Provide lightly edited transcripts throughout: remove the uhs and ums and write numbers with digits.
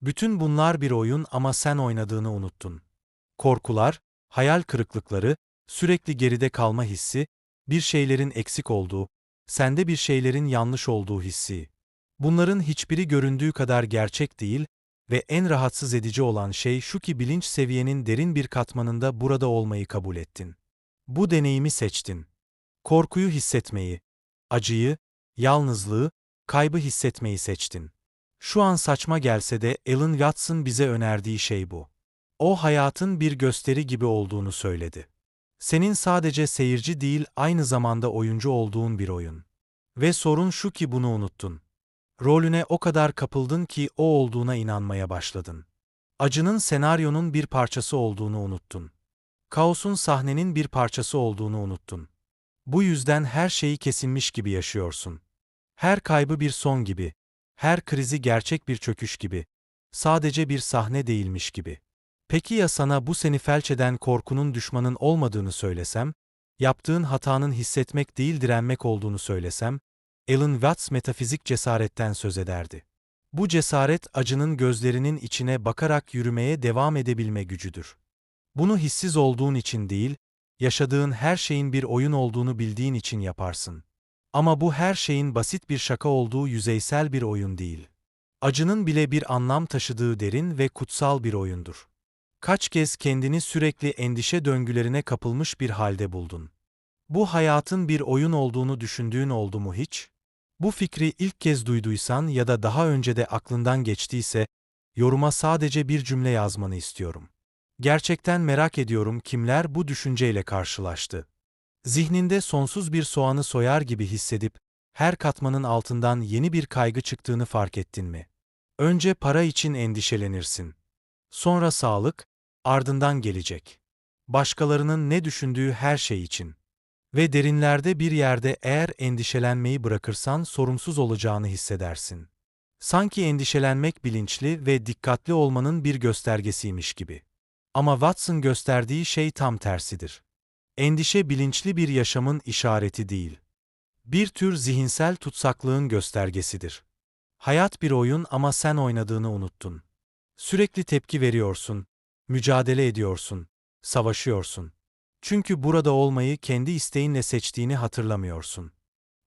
Bütün bunlar bir oyun ama sen oynadığını unuttun. Korkular, hayal kırıklıkları, sürekli geride kalma hissi, bir şeylerin eksik olduğu, sende bir şeylerin yanlış olduğu hissi. Bunların hiçbiri göründüğü kadar gerçek değil ve en rahatsız edici olan şey şu ki bilinç seviyenin derin bir katmanında burada olmayı kabul ettin. Bu deneyimi seçtin. Korkuyu hissetmeyi, acıyı, yalnızlığı, kaybı hissetmeyi seçtin. Şu an saçma gelse de Alan Watson bize önerdiği şey bu. O hayatın bir gösteri gibi olduğunu söyledi. Senin sadece seyirci değil, aynı zamanda oyuncu olduğun bir oyun. Ve sorun şu ki bunu unuttun. Rolüne o kadar kapıldın ki o olduğuna inanmaya başladın. Acının senaryonun bir parçası olduğunu unuttun. Kaosun sahnenin bir parçası olduğunu unuttun. Bu yüzden her şeyi kesinmiş gibi yaşıyorsun. Her kaybı bir son gibi, her krizi gerçek bir çöküş gibi, sadece bir sahne değilmiş gibi. Peki ya sana bu seni felç eden korkunun düşmanın olmadığını söylesem, yaptığın hatanın hissetmek değil direnmek olduğunu söylesem, Alan Watts metafizik cesaretten söz ederdi. Bu cesaret acının gözlerinin içine bakarak yürümeye devam edebilme gücüdür. Bunu hissiz olduğun için değil, yaşadığın her şeyin bir oyun olduğunu bildiğin için yaparsın. Ama bu her şeyin basit bir şaka olduğu yüzeysel bir oyun değil. Acının bile bir anlam taşıdığı derin ve kutsal bir oyundur. Kaç kez kendini sürekli endişe döngülerine kapılmış bir halde buldun? Bu hayatın bir oyun olduğunu düşündüğün oldu mu hiç? Bu fikri ilk kez duyduysan ya da daha önce de aklından geçtiyse, yoruma sadece bir cümle yazmanı istiyorum. Gerçekten merak ediyorum kimler bu düşünceyle karşılaştı. Zihninde sonsuz bir soğanı soyar gibi hissedip, her katmanın altından yeni bir kaygı çıktığını fark ettin mi? Önce para için endişelenirsin. Sonra sağlık, ardından gelecek. Başkalarının ne düşündüğü her şey için. Ve derinlerde bir yerde eğer endişelenmeyi bırakırsan sorumsuz olacağını hissedersin. Sanki endişelenmek bilinçli ve dikkatli olmanın bir göstergesiymiş gibi. Ama Watson gösterdiği şey tam tersidir. Endişe bilinçli bir yaşamın işareti değil. Bir tür zihinsel tutsaklığın göstergesidir. Hayat bir oyun ama sen oynadığını unuttun. Sürekli tepki veriyorsun, mücadele ediyorsun, savaşıyorsun. Çünkü burada olmayı kendi isteğinle seçtiğini hatırlamıyorsun.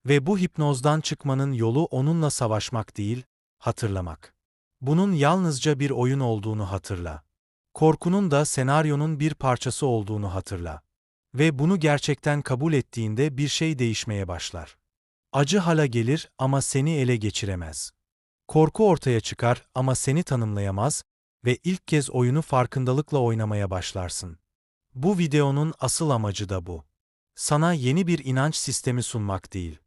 Ve bu hipnozdan çıkmanın yolu onunla savaşmak değil, hatırlamak. Bunun yalnızca bir oyun olduğunu hatırla. Korkunun da senaryonun bir parçası olduğunu hatırla. Ve bunu gerçekten kabul ettiğinde bir şey değişmeye başlar. Acı hala gelir ama seni ele geçiremez. Korku ortaya çıkar ama seni tanımlayamaz ve ilk kez oyunu farkındalıkla oynamaya başlarsın. Bu videonun asıl amacı da bu. Sana yeni bir inanç sistemi sunmak değil.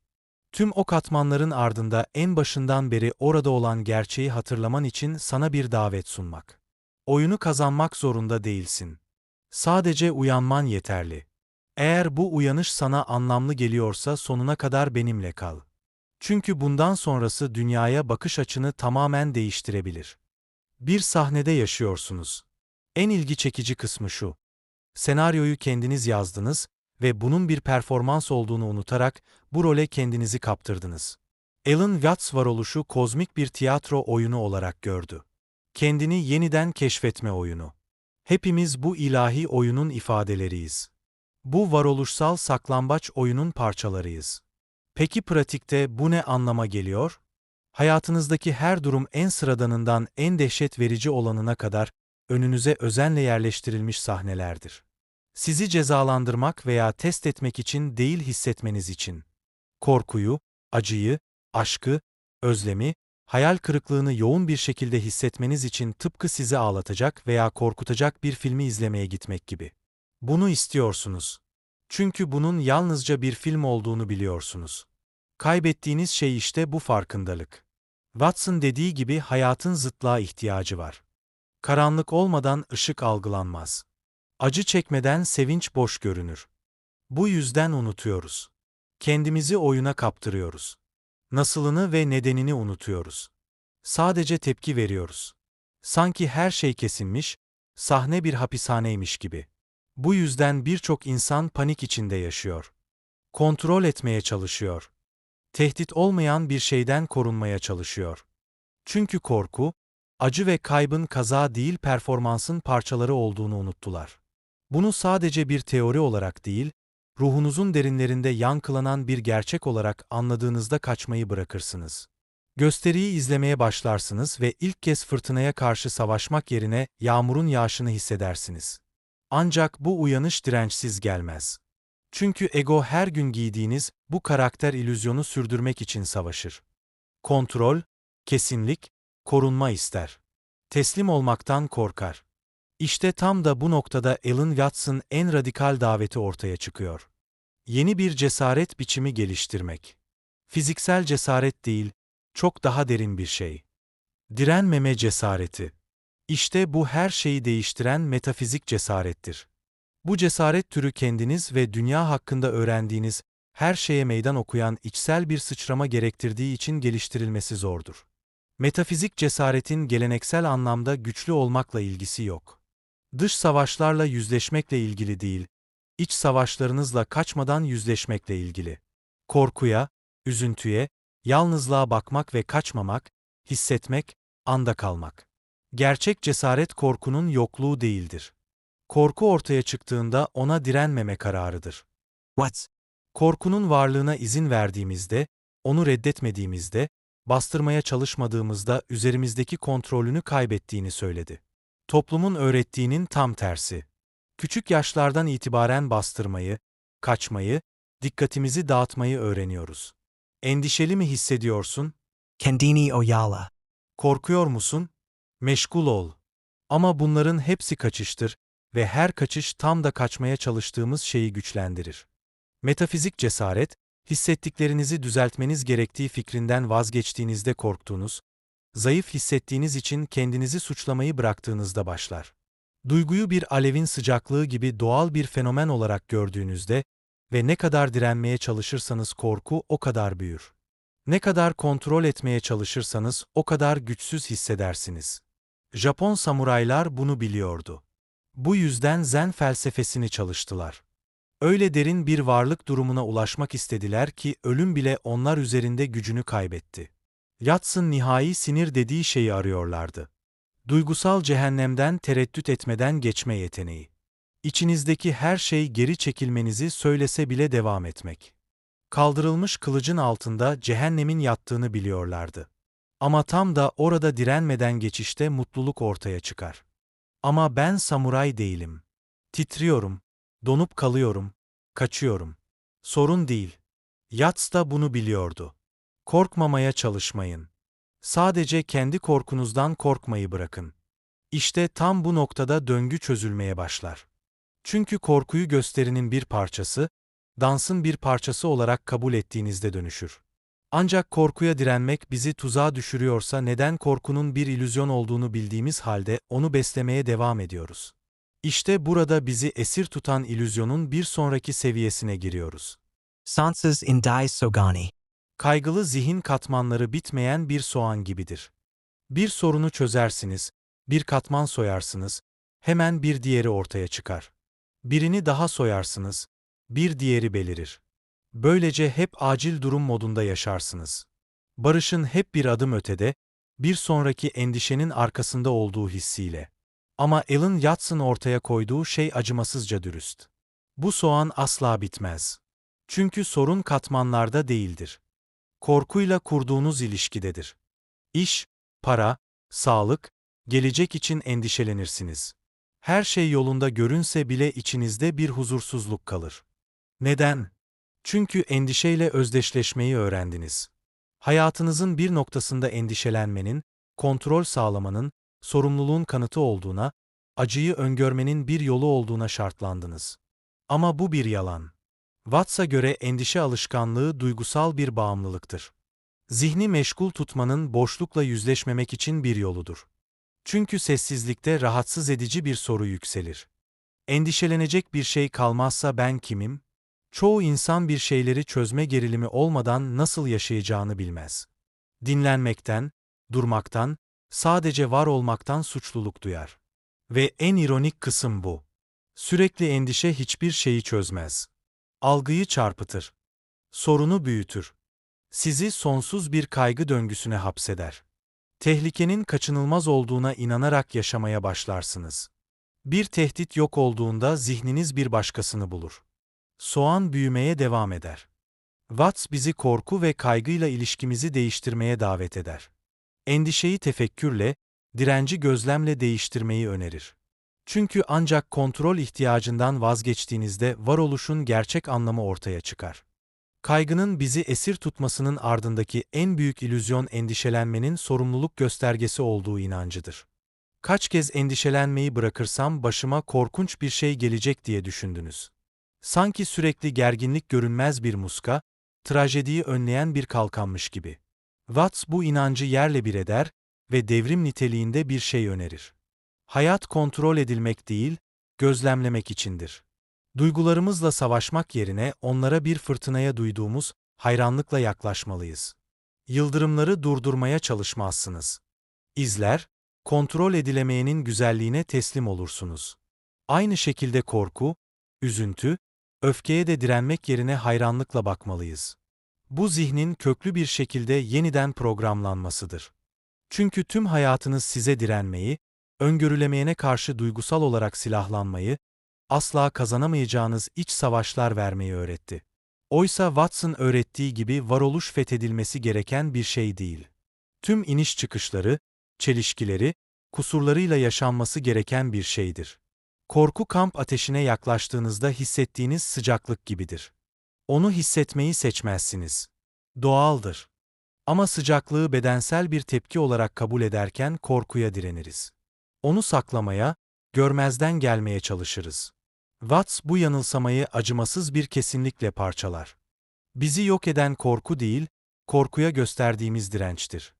Tüm o katmanların ardında en başından beri orada olan gerçeği hatırlaman için sana bir davet sunmak. Oyunu kazanmak zorunda değilsin. Sadece uyanman yeterli. Eğer bu uyanış sana anlamlı geliyorsa sonuna kadar benimle kal. Çünkü bundan sonrası dünyaya bakış açını tamamen değiştirebilir. Bir sahnede yaşıyorsunuz. En ilgi çekici kısmı şu. Senaryoyu kendiniz yazdınız ve bunun bir performans olduğunu unutarak bu role kendinizi kaptırdınız. Alan Watts varoluşu kozmik bir tiyatro oyunu olarak gördü. Kendini yeniden keşfetme oyunu. Hepimiz bu ilahi oyunun ifadeleriyiz. Bu varoluşsal saklambaç oyunun parçalarıyız. Peki pratikte bu ne anlama geliyor? Hayatınızdaki her durum en sıradanından en dehşet verici olanına kadar önünüze özenle yerleştirilmiş sahnelerdir. Sizi cezalandırmak veya test etmek için değil hissetmeniz için. Korkuyu, acıyı, aşkı, özlemi, hayal kırıklığını yoğun bir şekilde hissetmeniz için tıpkı sizi ağlatacak veya korkutacak bir filmi izlemeye gitmek gibi. Bunu istiyorsunuz. Çünkü bunun yalnızca bir film olduğunu biliyorsunuz. Kaybettiğiniz şey işte bu farkındalık. Watson dediği gibi hayatın zıtlığa ihtiyacı var. Karanlık olmadan ışık algılanmaz. Acı çekmeden sevinç boş görünür. Bu yüzden unutuyoruz. Kendimizi oyuna kaptırıyoruz. Nasılını ve nedenini unutuyoruz. Sadece tepki veriyoruz. Sanki her şey kesinmiş, sahne bir hapishaneymiş gibi. Bu yüzden birçok insan panik içinde yaşıyor. Kontrol etmeye çalışıyor. Tehdit olmayan bir şeyden korunmaya çalışıyor. Çünkü korku, Acı ve kaybın kaza değil performansın parçaları olduğunu unuttular. Bunu sadece bir teori olarak değil, ruhunuzun derinlerinde yankılanan bir gerçek olarak anladığınızda kaçmayı bırakırsınız. Gösteriyi izlemeye başlarsınız ve ilk kez fırtınaya karşı savaşmak yerine yağmurun yağışını hissedersiniz. Ancak bu uyanış dirençsiz gelmez. Çünkü ego her gün giydiğiniz bu karakter illüzyonu sürdürmek için savaşır. Kontrol, kesinlik, korunma ister. Teslim olmaktan korkar. İşte tam da bu noktada Alan Watts'ın en radikal daveti ortaya çıkıyor. Yeni bir cesaret biçimi geliştirmek. Fiziksel cesaret değil, çok daha derin bir şey. Direnmeme cesareti. İşte bu her şeyi değiştiren metafizik cesarettir. Bu cesaret türü kendiniz ve dünya hakkında öğrendiğiniz her şeye meydan okuyan içsel bir sıçrama gerektirdiği için geliştirilmesi zordur. Metafizik cesaretin geleneksel anlamda güçlü olmakla ilgisi yok. Dış savaşlarla yüzleşmekle ilgili değil, iç savaşlarınızla kaçmadan yüzleşmekle ilgili. Korkuya, üzüntüye, yalnızlığa bakmak ve kaçmamak, hissetmek, anda kalmak. Gerçek cesaret korkunun yokluğu değildir. Korku ortaya çıktığında ona direnmeme kararıdır. What? Korkunun varlığına izin verdiğimizde, onu reddetmediğimizde, bastırmaya çalışmadığımızda üzerimizdeki kontrolünü kaybettiğini söyledi. Toplumun öğrettiğinin tam tersi. Küçük yaşlardan itibaren bastırmayı, kaçmayı, dikkatimizi dağıtmayı öğreniyoruz. Endişeli mi hissediyorsun? Kendini Oyala. Korkuyor musun? Meşgul ol. Ama bunların hepsi kaçıştır ve her kaçış tam da kaçmaya çalıştığımız şeyi güçlendirir. Metafizik cesaret, hissettiklerinizi düzeltmeniz gerektiği fikrinden vazgeçtiğinizde korktuğunuz, zayıf hissettiğiniz için kendinizi suçlamayı bıraktığınızda başlar. Duyguyu bir alevin sıcaklığı gibi doğal bir fenomen olarak gördüğünüzde ve ne kadar direnmeye çalışırsanız korku o kadar büyür. Ne kadar kontrol etmeye çalışırsanız o kadar güçsüz hissedersiniz. Japon samuraylar bunu biliyordu. Bu yüzden Zen felsefesini çalıştılar. Öyle derin bir varlık durumuna ulaşmak istediler ki ölüm bile onlar üzerinde gücünü kaybetti. Yatsın nihai sinir dediği şeyi arıyorlardı. Duygusal cehennemden tereddüt etmeden geçme yeteneği. İçinizdeki her şey geri çekilmenizi söylese bile devam etmek. Kaldırılmış kılıcın altında cehennemin yattığını biliyorlardı. Ama tam da orada direnmeden geçişte mutluluk ortaya çıkar. Ama ben samuray değilim. Titriyorum, donup kalıyorum, kaçıyorum. Sorun değil. Yats da bunu biliyordu. Korkmamaya çalışmayın. Sadece kendi korkunuzdan korkmayı bırakın. İşte tam bu noktada döngü çözülmeye başlar. Çünkü korkuyu gösterinin bir parçası, dansın bir parçası olarak kabul ettiğinizde dönüşür. Ancak korkuya direnmek bizi tuzağa düşürüyorsa neden korkunun bir illüzyon olduğunu bildiğimiz halde onu beslemeye devam ediyoruz? İşte burada bizi esir tutan illüzyonun bir sonraki seviyesine giriyoruz. Sansas Indai Sogani. Kaygılı zihin katmanları bitmeyen bir soğan gibidir. Bir sorunu çözersiniz, bir katman soyarsınız, hemen bir diğeri ortaya çıkar. Birini daha soyarsınız, bir diğeri belirir. Böylece hep acil durum modunda yaşarsınız. Barışın hep bir adım ötede, bir sonraki endişenin arkasında olduğu hissiyle. Ama Alan Watts'ın ortaya koyduğu şey acımasızca dürüst. Bu soğan asla bitmez. Çünkü sorun katmanlarda değildir. Korkuyla kurduğunuz ilişkidedir. İş, para, sağlık, gelecek için endişelenirsiniz. Her şey yolunda görünse bile içinizde bir huzursuzluk kalır. Neden? Çünkü endişeyle özdeşleşmeyi öğrendiniz. Hayatınızın bir noktasında endişelenmenin, kontrol sağlamanın, sorumluluğun kanıtı olduğuna, acıyı öngörmenin bir yolu olduğuna şartlandınız. Ama bu bir yalan. Watts'a göre endişe alışkanlığı duygusal bir bağımlılıktır. Zihni meşgul tutmanın boşlukla yüzleşmemek için bir yoludur. Çünkü sessizlikte rahatsız edici bir soru yükselir. Endişelenecek bir şey kalmazsa ben kimim? Çoğu insan bir şeyleri çözme gerilimi olmadan nasıl yaşayacağını bilmez. Dinlenmekten, durmaktan, sadece var olmaktan suçluluk duyar. Ve en ironik kısım bu. Sürekli endişe hiçbir şeyi çözmez. Algıyı çarpıtır. Sorunu büyütür. Sizi sonsuz bir kaygı döngüsüne hapseder. Tehlikenin kaçınılmaz olduğuna inanarak yaşamaya başlarsınız. Bir tehdit yok olduğunda zihniniz bir başkasını bulur. Soğan büyümeye devam eder. Watts bizi korku ve kaygıyla ilişkimizi değiştirmeye davet eder. Endişeyi tefekkürle, direnci gözlemle değiştirmeyi önerir. Çünkü ancak kontrol ihtiyacından vazgeçtiğinizde varoluşun gerçek anlamı ortaya çıkar. Kaygının bizi esir tutmasının ardındaki en büyük illüzyon endişelenmenin sorumluluk göstergesi olduğu inancıdır. Kaç kez endişelenmeyi bırakırsam başıma korkunç bir şey gelecek diye düşündünüz. Sanki sürekli gerginlik görünmez bir muska, trajediyi önleyen bir kalkanmış gibi. Watts bu inancı yerle bir eder ve devrim niteliğinde bir şey önerir. Hayat kontrol edilmek değil, gözlemlemek içindir. Duygularımızla savaşmak yerine onlara bir fırtınaya duyduğumuz hayranlıkla yaklaşmalıyız. Yıldırımları durdurmaya çalışmazsınız. İzler, kontrol edilemeyenin güzelliğine teslim olursunuz. Aynı şekilde korku, üzüntü, öfkeye de direnmek yerine hayranlıkla bakmalıyız. Bu zihnin köklü bir şekilde yeniden programlanmasıdır. Çünkü tüm hayatınız size direnmeyi, öngörülemeyene karşı duygusal olarak silahlanmayı, asla kazanamayacağınız iç savaşlar vermeyi öğretti. Oysa Watts'ın öğrettiği gibi varoluş fethedilmesi gereken bir şey değil. Tüm iniş çıkışları, çelişkileri, kusurlarıyla yaşanması gereken bir şeydir. Korku kamp ateşine yaklaştığınızda hissettiğiniz sıcaklık gibidir. Onu hissetmeyi seçmezsiniz. Doğaldır. Ama sıcaklığı bedensel bir tepki olarak kabul ederken korkuya direniriz. Onu saklamaya, görmezden gelmeye çalışırız. Watts bu yanılsamayı acımasız bir kesinlikle parçalar. Bizi yok eden korku değil, korkuya gösterdiğimiz dirençtir.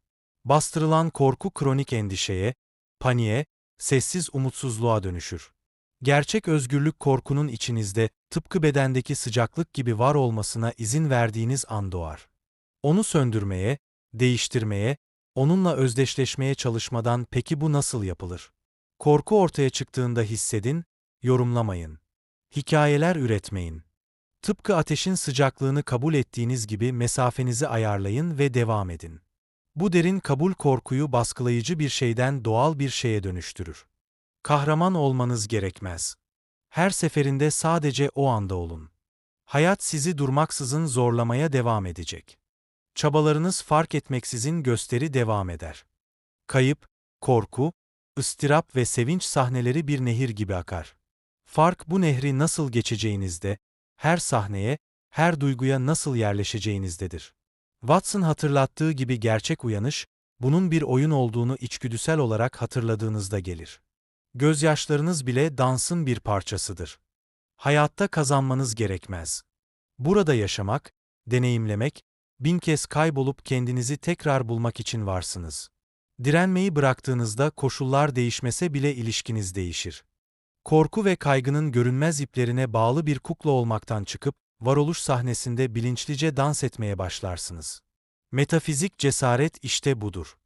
Bastırılan korku kronik endişeye, paniğe, sessiz umutsuzluğa dönüşür. Gerçek özgürlük korkunun içinizde, tıpkı bedendeki sıcaklık gibi var olmasına izin verdiğiniz an doğar. Onu söndürmeye, değiştirmeye, onunla özdeşleşmeye çalışmadan peki bu nasıl yapılır? Korku ortaya çıktığında hissedin, yorumlamayın. Hikayeler üretmeyin. Tıpkı ateşin sıcaklığını kabul ettiğiniz gibi mesafenizi ayarlayın ve devam edin. Bu derin kabul korkuyu baskılayıcı bir şeyden doğal bir şeye dönüştürür. Kahraman olmanız gerekmez. Her seferinde sadece o anda olun. Hayat sizi durmaksızın zorlamaya devam edecek. Çabalarınız fark etmeksizin gösteri devam eder. Kayıp, korku, ıstırap ve sevinç sahneleri bir nehir gibi akar. Fark bu nehri nasıl geçeceğinizde, her sahneye, her duyguya nasıl yerleşeceğinizdedir. Watts'ın hatırlattığı gibi gerçek uyanış, bunun bir oyun olduğunu içgüdüsel olarak hatırladığınızda gelir. Gözyaşlarınız bile dansın bir parçasıdır. Hayatta kazanmanız gerekmez. Burada yaşamak, deneyimlemek, bin kez kaybolup kendinizi tekrar bulmak için varsınız. Direnmeyi bıraktığınızda koşullar değişmese bile ilişkiniz değişir. Korku ve kaygının görünmez iplerine bağlı bir kukla olmaktan çıkıp, varoluş sahnesinde bilinçlice dans etmeye başlarsınız. Metafizik cesaret işte budur.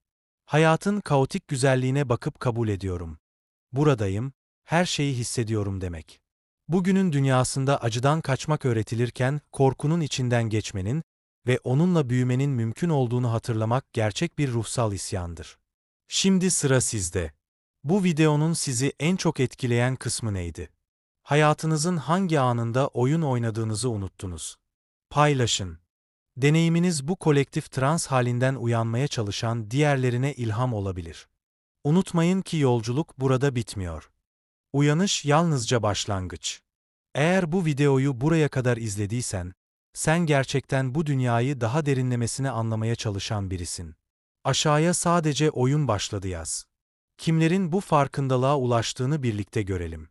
Hayatın kaotik güzelliğine bakıp kabul ediyorum. Buradayım, her şeyi hissediyorum demek. Bugünün dünyasında acıdan kaçmak öğretilirken korkunun içinden geçmenin ve onunla büyümenin mümkün olduğunu hatırlamak gerçek bir ruhsal isyandır. Şimdi sıra sizde. Bu videonun sizi en çok etkileyen kısmı neydi? Hayatınızın hangi anında oyun oynadığınızı unuttunuz? Paylaşın. Deneyiminiz bu kolektif trans halinden uyanmaya çalışan diğerlerine ilham olabilir. Unutmayın ki yolculuk burada bitmiyor. Uyanış yalnızca başlangıç. Eğer bu videoyu buraya kadar izlediysen, sen gerçekten bu dünyayı daha derinlemesine anlamaya çalışan birisin. Aşağıya sadece oyun başladı yaz. Kimlerin bu farkındalığa ulaştığını birlikte görelim.